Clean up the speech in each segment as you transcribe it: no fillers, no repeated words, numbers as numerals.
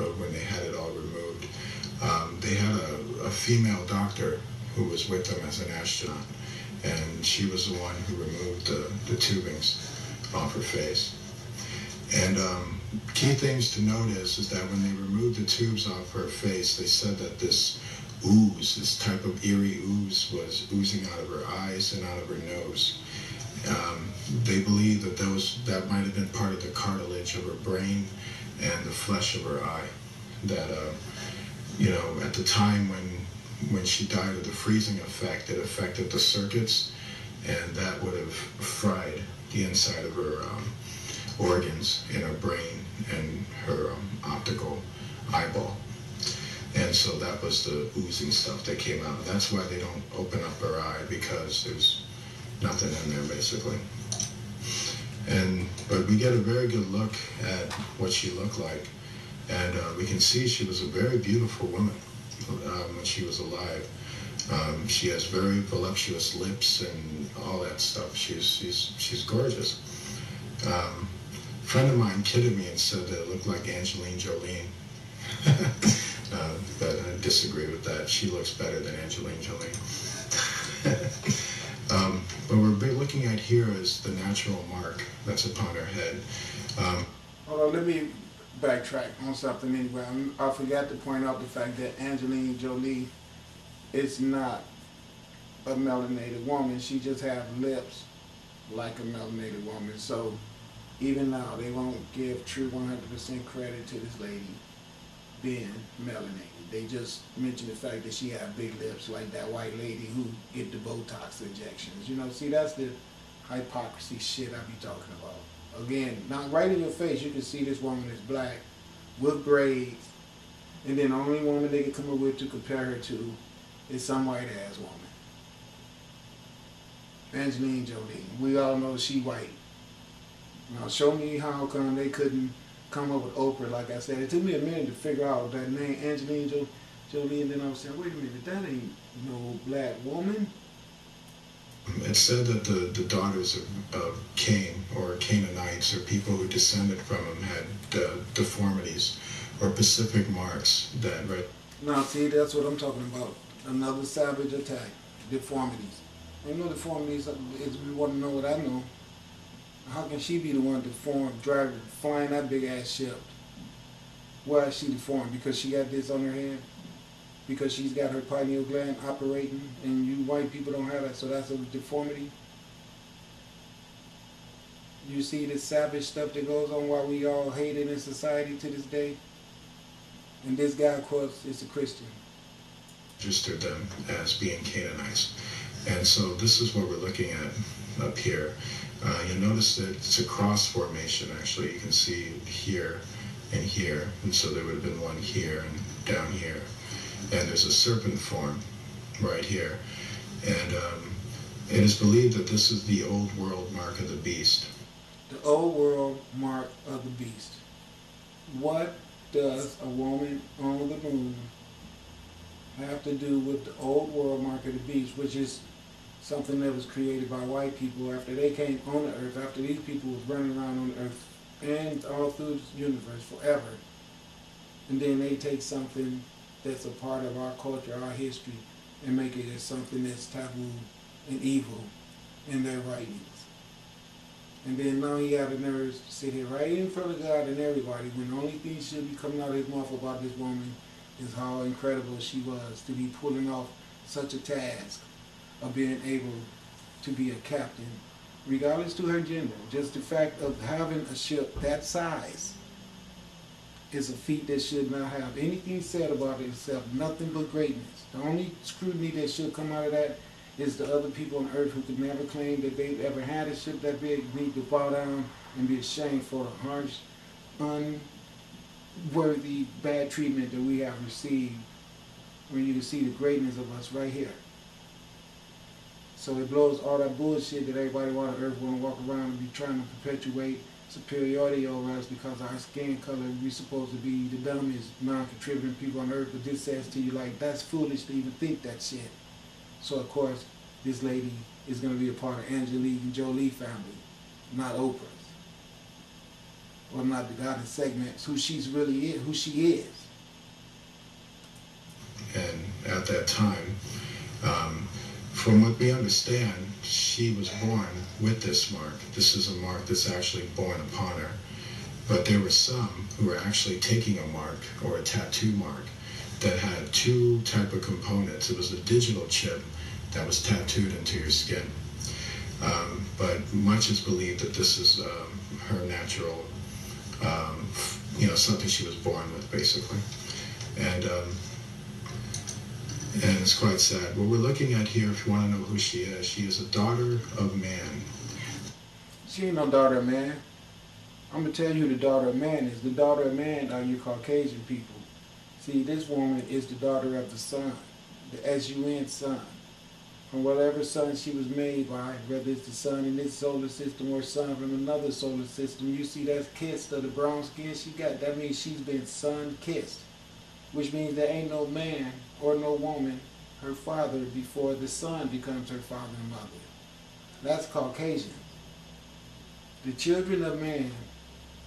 when they had it all removed. They had a female doctor who was with them as an astronaut, and she was the one who removed the tubings off her face. And key things to note is that when they removed the tubes off her face, they said that this ooze, this type of eerie ooze, was oozing out of her eyes and out of her nose. They believe that that might have been part of the cartilage of her brain and the flesh of her eye. That at the time when she died of the freezing effect, it affected the circuits, and that would have fried the inside of her organs in her brain and her optical eyeball. And so that was the oozing stuff that came out. That's why they don't open up her eye, because there's nothing in there, basically. But we get a very good look at what she looked like, and we can see she was a very beautiful woman when she was alive. She has very voluptuous lips and all that stuff. She's gorgeous. A friend of mine kidded me and said that it looked like Angelina Jolie. But I disagree with that. She looks better than Angelina Jolie. What we're looking at here is the natural mark that's upon her head. Hold on, let me backtrack on something anyway. I forgot to point out the fact that Angelina Jolie is not a melanated woman. She just has lips like a melanated woman. So even now, they won't give true 100% credit to this lady being melanated. They just mention the fact that she had big lips like that white lady who get the Botox injections. See, that's the hypocrisy shit I be talking about. Again, now right in your face, you can see this woman is black with braids, and then the only woman they can come up with to compare her to is some white-ass woman. Angelina Jolie. We all know she white. Now show me how come they couldn't come up with Oprah. Like I said, it took me a minute to figure out that name, Angelina Jolie, and then I was saying, wait a minute, that ain't no black woman. It's said that the daughters of Cain, or Canaanites, or people who descended from him, had deformities or specific marks that, right? Now, see, that's what I'm talking about. Another savage attack. Deformities. Ain't no deformities. If you want to know what I know, how can she be the one deformed, flying that big ass ship? Why is she deformed? Because she got this on her head? Because she's got her pineal gland operating, and you white people don't have that, so that's a deformity? You see this savage stuff that goes on while we all hate it in society to this day? And this guy, of course, is a Christian. Registered them as being Canaanites. And so this is what we're looking at up here. You'll notice that it's a cross formation, actually. You can see here and here. And so there would have been one here and down here. And there's a serpent form right here. And it is believed that this is the old world mark of the beast. The old world mark of the beast. What does a woman on the moon have to do with the old world mark of the beast, which is something that was created by white people after they came on the earth, after these people was running around on the earth and all through the universe forever. And then they take something that's a part of our culture, our history, and make it as something that's taboo and evil in their writings. And then now he had the nerves to sit here right in front of God and everybody when the only thing should be coming out of his mouth about this woman is how incredible she was to be pulling off such a task of being able to be a captain, regardless to her gender. Just the fact of having a ship that size is a feat that should not have anything said about it except nothing but greatness. The only scrutiny that should come out of that is the other people on earth who could never claim that they've ever had a ship that big need to bow down and be ashamed for the harsh, unworthy, bad treatment that we have received, when you can see the greatness of us right here. So it blows all that bullshit that everybody on earth want to walk around and be trying to perpetuate superiority over us because our skin color, we're supposed to be the dumbest, non-contributing people on earth, but this says to you like, that's foolish to even think that shit. So of course, this lady is going to be a part of Angelina Jolie family, not Oprah's. or not the goddess Sekhmet, who she's really is, who she is. And at that time, from what we understand, she was born with this mark. This is a mark that's actually born upon her. But there were some who were actually taking a mark or a tattoo mark that had two type of components. It was a digital chip that was tattooed into your skin. But much is believed that this is her natural, something she was born with, basically. And it's quite sad. What we're looking at here, if you want to know who she is a daughter of man. She ain't no daughter of man. I'm going to tell you who the daughter of man is. The daughter of man are your Caucasian people. See, this woman is the daughter of the sun, the S-U-N sun. From whatever sun she was made by, whether it's the sun in this solar system or sun from another solar system, you see that kissed of the brown skin she got, that means she's been sun-kissed. Which means there ain't no man or no woman, her father, before the son becomes her father and mother. That's Caucasian. The children of man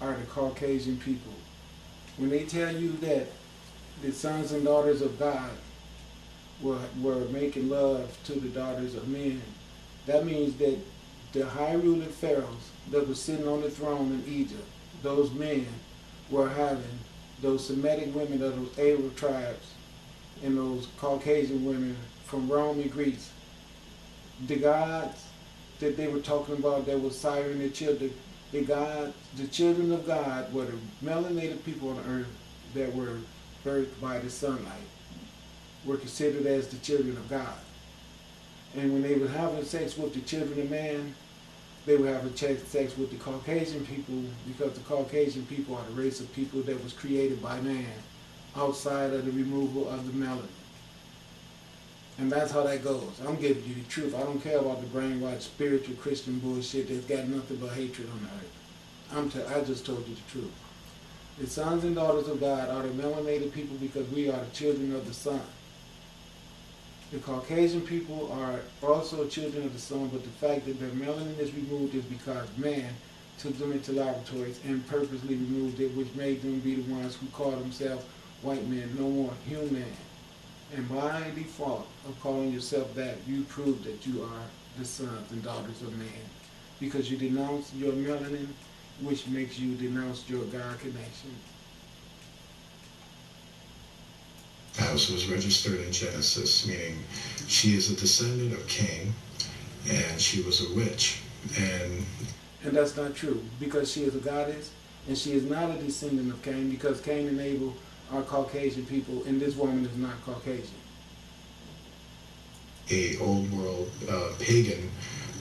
are the Caucasian people. When they tell you that the sons and daughters of God were making love to the daughters of men, that means that the high ruling pharaohs that were sitting on the throne in Egypt, those men were having those Semitic women of those Arab tribes and those Caucasian women from Rome and Greece. The gods that they were talking about that was siring their children, the children of God were the melanated people on earth that were birthed by the sunlight, were considered as the children of God. And when they were having sex with the children of man, they were having sex with the Caucasian people, because the Caucasian people are the race of people that was created by man outside of the removal of the melanin. And that's how that goes. I'm giving you the truth. I don't care about the brainwashed spiritual Christian bullshit that's got nothing but hatred on the earth. I just told you the truth. The sons and daughters of God are the melanated people because we are the children of the sun. The Caucasian people are also children of the sun, but the fact that their melanin is removed is because man took them into laboratories and purposely removed it, which made them be the ones who call themselves white men, no more human. And by default of calling yourself that, you prove that you are the sons and daughters of man, because you denounce your melanin, which makes you denounce your God connection. House was registered in Genesis, meaning she is a descendant of Cain, and she was a witch. And that's not true, because she is a goddess, and she is not a descendant of Cain, because Cain and Abel are Caucasian people, and this woman is not Caucasian. A old world pagan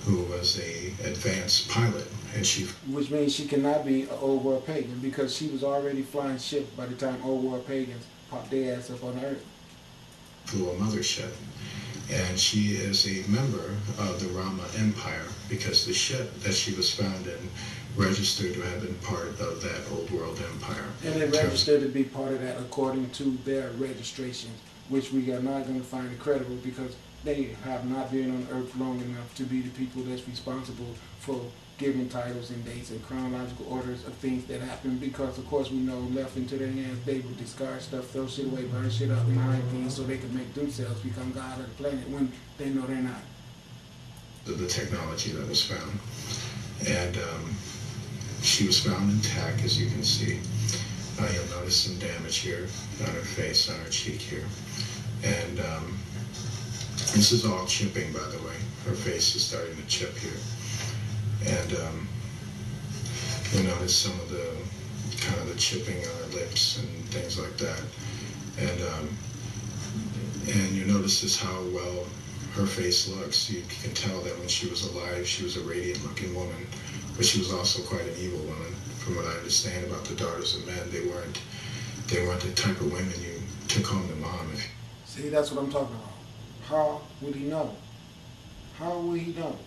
who was a advanced pilot, and which means she cannot be an old world pagan, because she was already flying ships by the time old world pagans popped their ass up on Earth. Flew a mothership, and she is a member of the Rama Empire, because the ship that she was found in registered to have been part of that old world empire. And it registered to be part of that according to their registrations, which we are not going to find credible, because they have not been on Earth long enough to be the people that's responsible for giving titles and dates and chronological orders of things that happen, because of course we know left into their hands they would discard stuff, throw shit away, burn shit up, and hide things so they can make themselves become God of the planet when they know they're not. The technology that was found. And she was found intact, as you can see. You'll notice some damage here on her face, on her cheek here. And this is all chipping, by the way. Her face is starting to chip here. And you'll notice some of the kind of the chipping on her lips and things like that. And you notice this how well her face looks. You can tell that when she was alive, she was a radiant looking woman, but she was also quite an evil woman. From what I understand about the daughters of men, they weren't the type of women you took home to mom. See, that's what I'm talking about. How would he know? How would he know?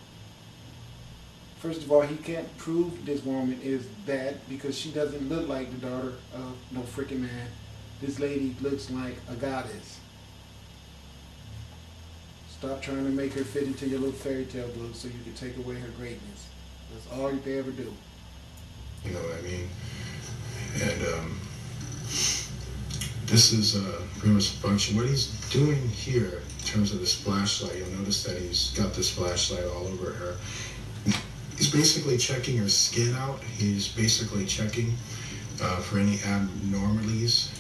First of all, he can't prove this woman is that, because she doesn't look like the daughter of no freaking man. This lady looks like a goddess. Stop trying to make her fit into your little fairy tale book so you can take away her greatness. That's all you can ever do. You know what I mean? And this is pretty much a function. What he's doing here in terms of this flashlight, you'll notice that he's got this flashlight all over her. He's basically checking her skin out. He's basically checking for any abnormalities,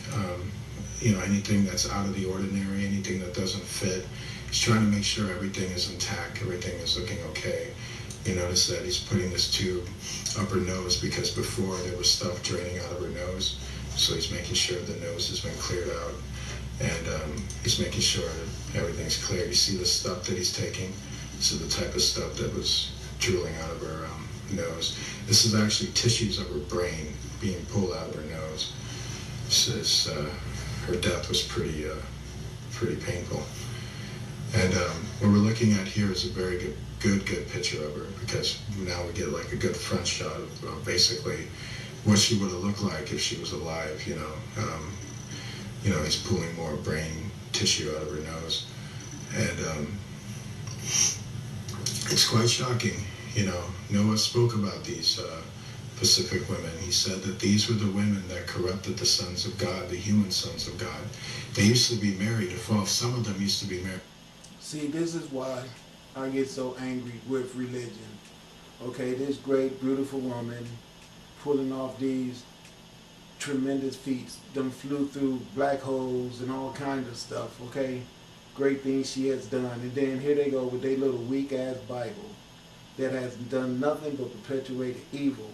anything that's out of the ordinary, anything that doesn't fit. He's trying to make sure everything is intact, everything is looking okay. You notice that he's putting this tube up her nose because before there was stuff draining out of her nose. So he's making sure the nose has been cleared out, and he's making sure that everything's clear. You see the stuff that he's taking? This is the type of stuff that was drooling out of her nose. This is actually tissues of her brain being pulled out of her nose. This is, her death was pretty painful. And what we're looking at here is a very good picture of her, because now we get like a good front shot of basically what she would have looked like if she was alive. He's pulling more brain tissue out of her nose, and it's quite shocking. Noah spoke about these Pacific women. He said that these were the women that corrupted the sons of God, the human sons of God. They used to be married to false. Some of them used to be married. See, this is why I get so angry with religion. Okay, this great, beautiful woman pulling off these tremendous feats, them flew through black holes and all kinds of stuff, okay? Great things she has done. And then here they go with their little weak-ass Bible that has done nothing but perpetuate evil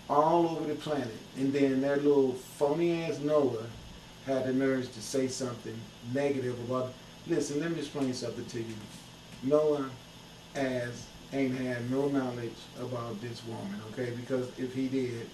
all over the planet. And then their little phony-ass Noah had the nerve to say something negative about it. Listen, let me explain something to you. Noah ain't had no knowledge about this woman, okay? Because if he did,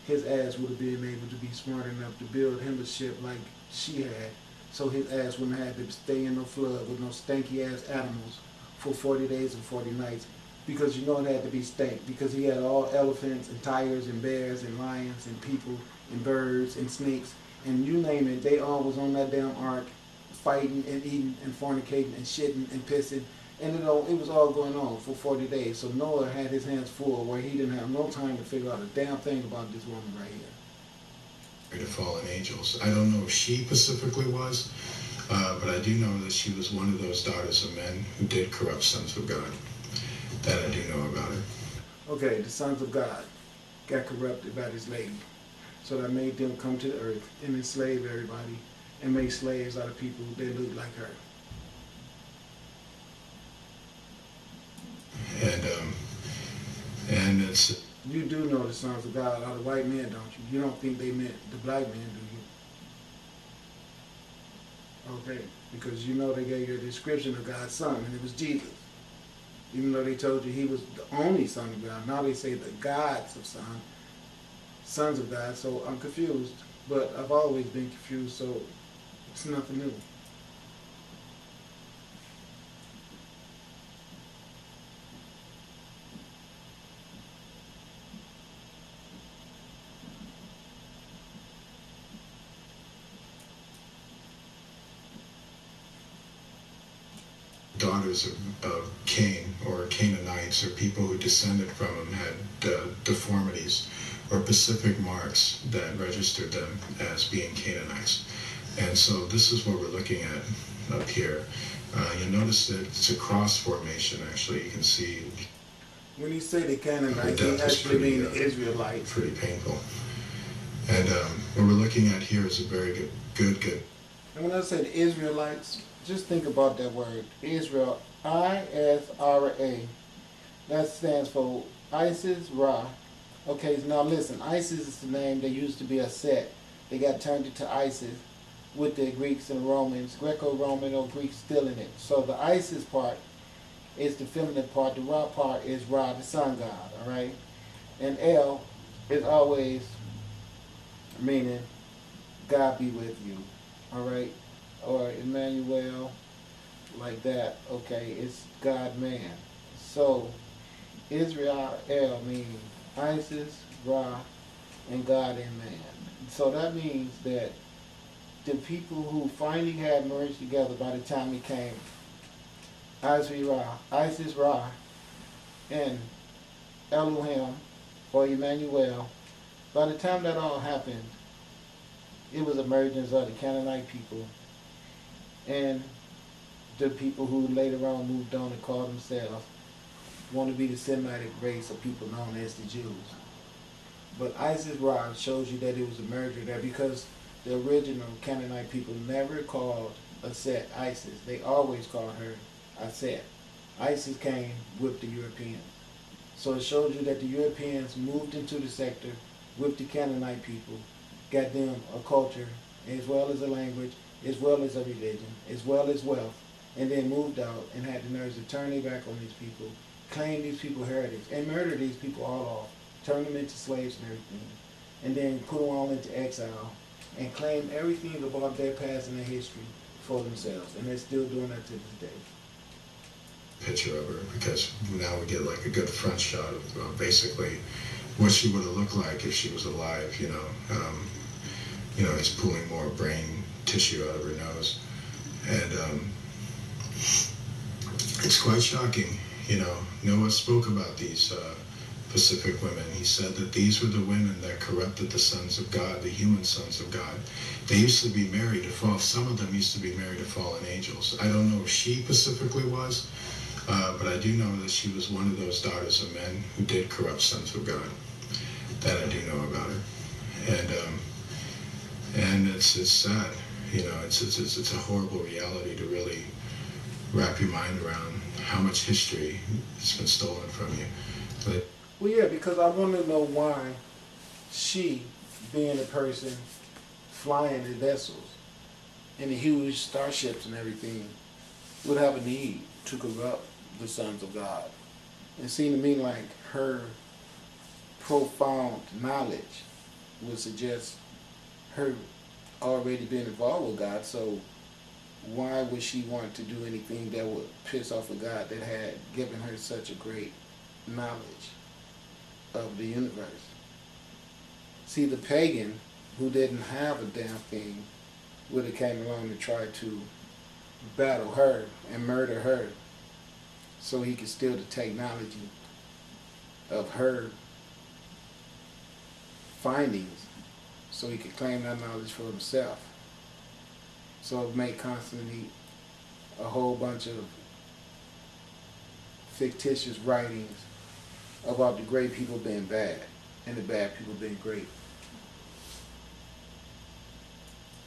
his ass would have been able to be smart enough to build him a ship like she had, so his ass wouldn't have had to stay in no flood with no stanky ass animals for 40 days and 40 nights. Because it had to be stank, because he had all elephants and tigers and bears and lions and people and birds and snakes and you name it, they all was on that damn ark fighting and eating and fornicating and shitting and pissing. And it was all going on for 40 days. So Noah had his hands full where he didn't have no time to figure out a damn thing about this woman right here. The fallen angels. I don't know if she specifically was, but I do know that she was one of those daughters of men who did corrupt sons of God. That I do know about her. Okay, the sons of God got corrupted by this lady. So that made them come to the earth and enslave everybody and make slaves out of people that looked like her. And it's... You do know the sons of God are the white men, don't you? You don't think they meant the black men, do you? Okay, because they gave you a description of God's son, and it was Jesus. Even though they told you he was the only son of God. Now they say the gods of sons of God. So I'm confused, but I've always been confused, so it's nothing new. Daughters of Cain, or Canaanites, or people who descended from him, had deformities or specific marks that registered them as being Canaanites. And so this is what we're looking at up here. You'll notice that it's a cross formation, actually. You can see... When you say the Canaanites, they actually mean the Israelites. Pretty painful. And what we're looking at here is a very good... And when I say the Israelites, just think about that word, Israel, I-S-R-A. That stands for Isis, Ra. Okay, so now listen, Isis is the name that used to be a set. They got turned into ISIS with the Greeks and Romans, Greco-Roman or Greek still in it. So the Isis part is the feminine part, the Ra part is Ra, the sun god, all right? And El is always meaning God be with you, all right? Or Emmanuel, like that, okay, it's God-man. So, Israel means Isis, Ra, and God and man. So that means that the people who finally had merged together by the time it came, Isis, Ra, and Elohim, or Emmanuel, By the time that all happened, it was emergence of the Canaanite people and the people who later on moved on and called themselves want to be the Semitic race of people known as the Jews. But Isis Ra shows you that it was a merger there because the original Canaanite people never called Aset Isis. They always called her Aset. Isis came with the Europeans. So it shows you that the Europeans moved into the sector with the Canaanite people, got them a culture, as well as a language, as well as a religion, as well as wealth, and then moved out and had the nerves to turn their back on these people, claim these people heritage, and murder these people all off, turn them into slaves and everything, and then put them all into exile, and claim everything about their past and their history for themselves. And they're still doing that to this day. Picture of her, because now we get like a good front shot of basically what she would have looked like if she was alive. He's pulling more brain tissue out of her nose, and it's quite shocking. Noah spoke about these Pacific women. He said that these were the women that corrupted the sons of God, the human sons of God. They used to be married to fall. Some of them used to be married to fallen angels. I don't know if she specifically was, but I do know that she was one of those daughters of men who did corrupt sons of God. That I do know about her, and it's sad. It's a horrible reality to really wrap your mind around how much history has been stolen from you. But well, yeah, because I want to know why she, being a person flying the vessels and the huge starships and everything, would have a need to corrupt the sons of God. It seemed to me like her profound knowledge would suggest her already being involved with God, so why would she want to do anything that would piss off a God that had given her such a great knowledge of the universe? See, the pagan who didn't have a damn thing would have came along to try to battle her and murder her so he could steal the technology of her findings so he could claim that knowledge for himself. So it made constantly a whole bunch of fictitious writings about the great people being bad and the bad people being great.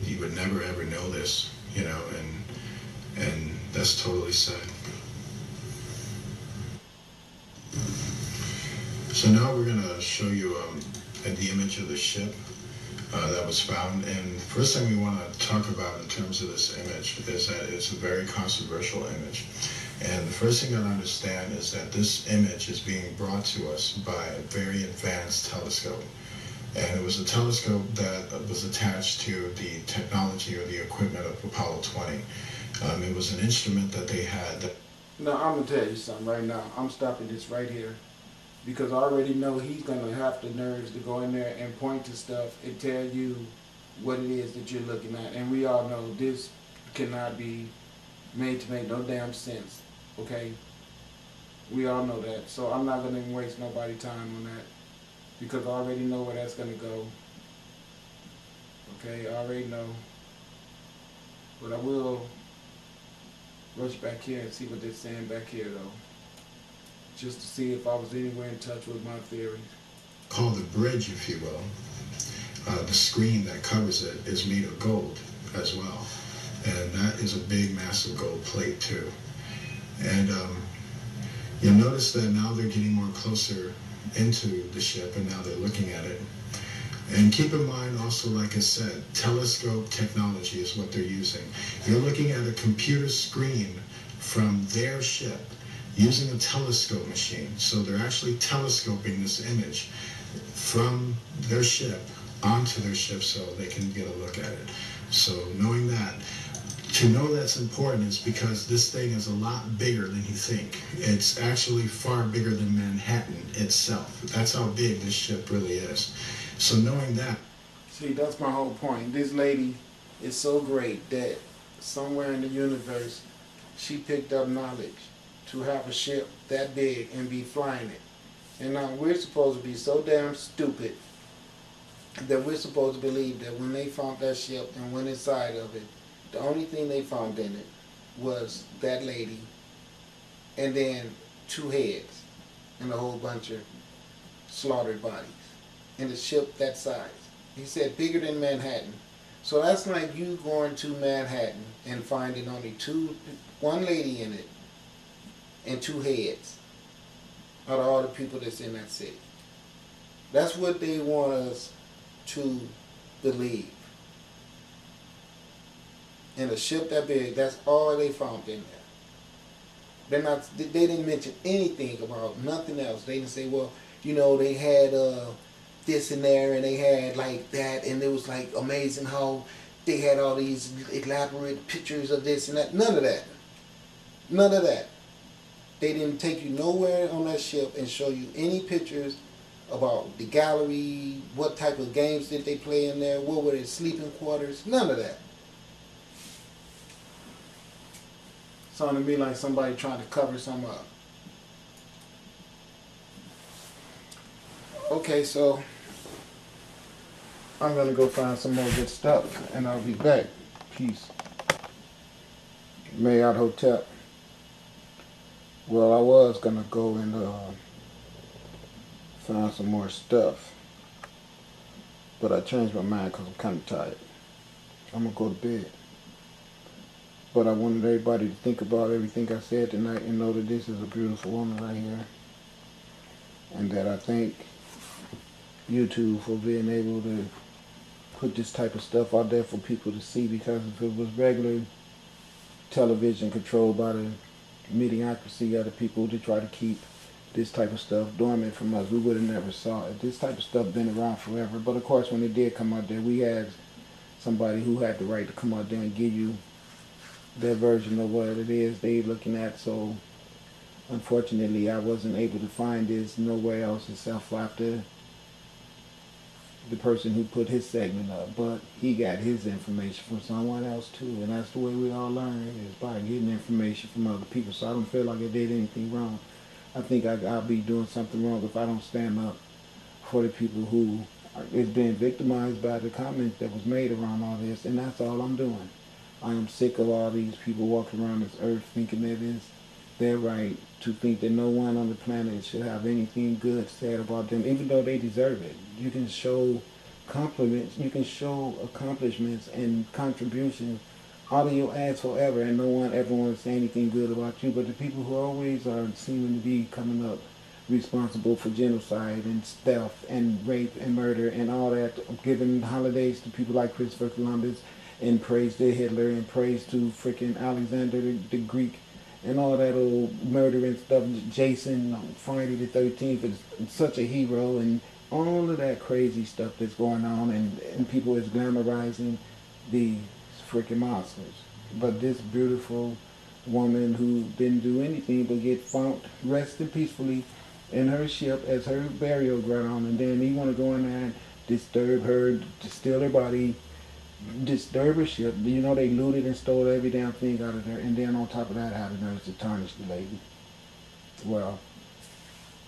you would never ever know this, and that's totally sad. So now we're going to show you the image of the ship that was found. And the first thing we want to talk about in terms of this image is that it's a very controversial image. And the first thing you got to understand is that this image is being brought to us by a very advanced telescope. And it was a telescope that was attached to the technology or the equipment of Apollo 20. It was an instrument that they had. Now, I'm going to tell you something right now. I'm stopping this right here because I already know he's going to have the nerves to go in there and point to stuff and tell you what it is that you're looking at. And we all know this cannot be made to make no damn sense, okay? We all know that. So I'm not going to even waste nobody's time on that because I already know where that's going to go. Okay, I already know. But I will rush back here and see what they're saying back here, though, just to see if I was anywhere in touch with my theories. Called the bridge, if you will. The screen that covers it is made of gold as well. And that is a big, massive gold plate, too. And you'll notice that now they're getting more closer into the ship, and now they're looking at it. And keep in mind also, like I said, telescope technology is what they're using. You're looking at a computer screen from their ship using a telescope machine. So they're actually telescoping this image from their ship onto their ship so they can get a look at it. So knowing that, to know that's important is because this thing is a lot bigger than you think. It's actually far bigger than Manhattan itself. That's how big this ship really is. So knowing that. See, that's my whole point. This lady is so great that somewhere in the universe, she picked up knowledge to have a ship that big and be flying it. And now we're supposed to be so damn stupid that we're supposed to believe that when they found that ship and went inside of it, the only thing they found in it was that lady and then 2 heads and a whole bunch of slaughtered bodies in a ship that size. He said bigger than Manhattan. So that's like you going to Manhattan and finding only one lady in it and 2 heads out of all the people that's in that city. That's what they want us to believe. In a ship that big, that's all they found in there. They didn't mention anything about nothing else. They didn't say, well, they had this in there and they had like that, and it was like amazing how they had all these elaborate pictures of this and that. None of that. None of that. They didn't take you nowhere on that ship and show you any pictures about the gallery, what type of games did they play in there, what were their sleeping quarters, none of that. Sounded to me like somebody trying to cover something up. Okay, so I'm gonna go find some more good stuff and I'll be back. Peace. Marriott Hotel. Well, I was gonna go and find some more stuff, but I changed my mind because I'm kind of tired. I'm gonna go to bed. But I wanted everybody to think about everything I said tonight and know that this is a beautiful woman right here, and that I thank YouTube for being able to put this type of stuff out there for people to see, because if it was regular television controlled by the mediocrity of the people to try to keep this type of stuff dormant from us, we would have never saw it. This type of stuff been around forever, but of course when it did come out there, we had somebody who had the right to come out there and give you their version of what it is they looking at. So unfortunately I wasn't able to find this nowhere else except after the person who put his segment up, but he got his information from someone else too, and that's the way we all learn, is by getting information from other people. So I don't feel like I did anything wrong. I think I'll be doing something wrong if I don't stand up for the people who is being victimized by the comment that was made around all this, and that's all I'm doing. I am sick of all these people walking around this earth thinking that it's their right to think that no one on the planet should have anything good said about them, even though they deserve it. You can show compliments, you can show accomplishments and contributions out of your ass forever, and no one ever wants to say anything good about you. But the people who always are seeming to be coming up responsible for genocide and theft and rape and murder and all that, giving holidays to people like Christopher Columbus, and praise to Hitler, and praise to freaking Alexander the Greek, and all that old murdering stuff. Jason on Friday the 13th is such a hero, and all of that crazy stuff that's going on, and people is glamorizing these freaking monsters. But this beautiful woman who didn't do anything but get found resting peacefully in her ship as her burial ground, and then he want to go in there and disturb her, to steal her body, disturb her ship. They looted and stole every damn thing out of there, and then on top of that had the nerves to tarnish the lady. Well,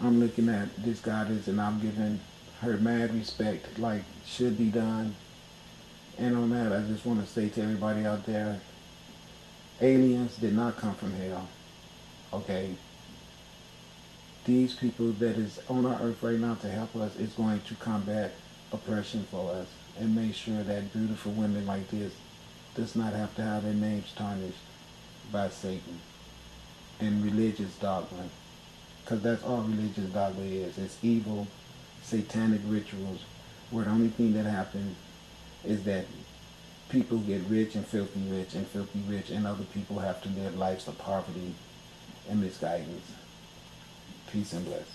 I'm looking at this goddess and I'm giving her mad respect, like should be done. And on that, I just want to say to everybody out there, aliens did not come from hell. Okay? These people that is on our earth right now to help us is going to combat oppression for us and make sure that beautiful women like this does not have to have their names tarnished by Satan and religious dogma. Because that's all religious dogma is. It's evil, satanic rituals, where the only thing that happens is that people get rich and filthy rich, and other people have to live lives of poverty and misguidance. Peace and blessings.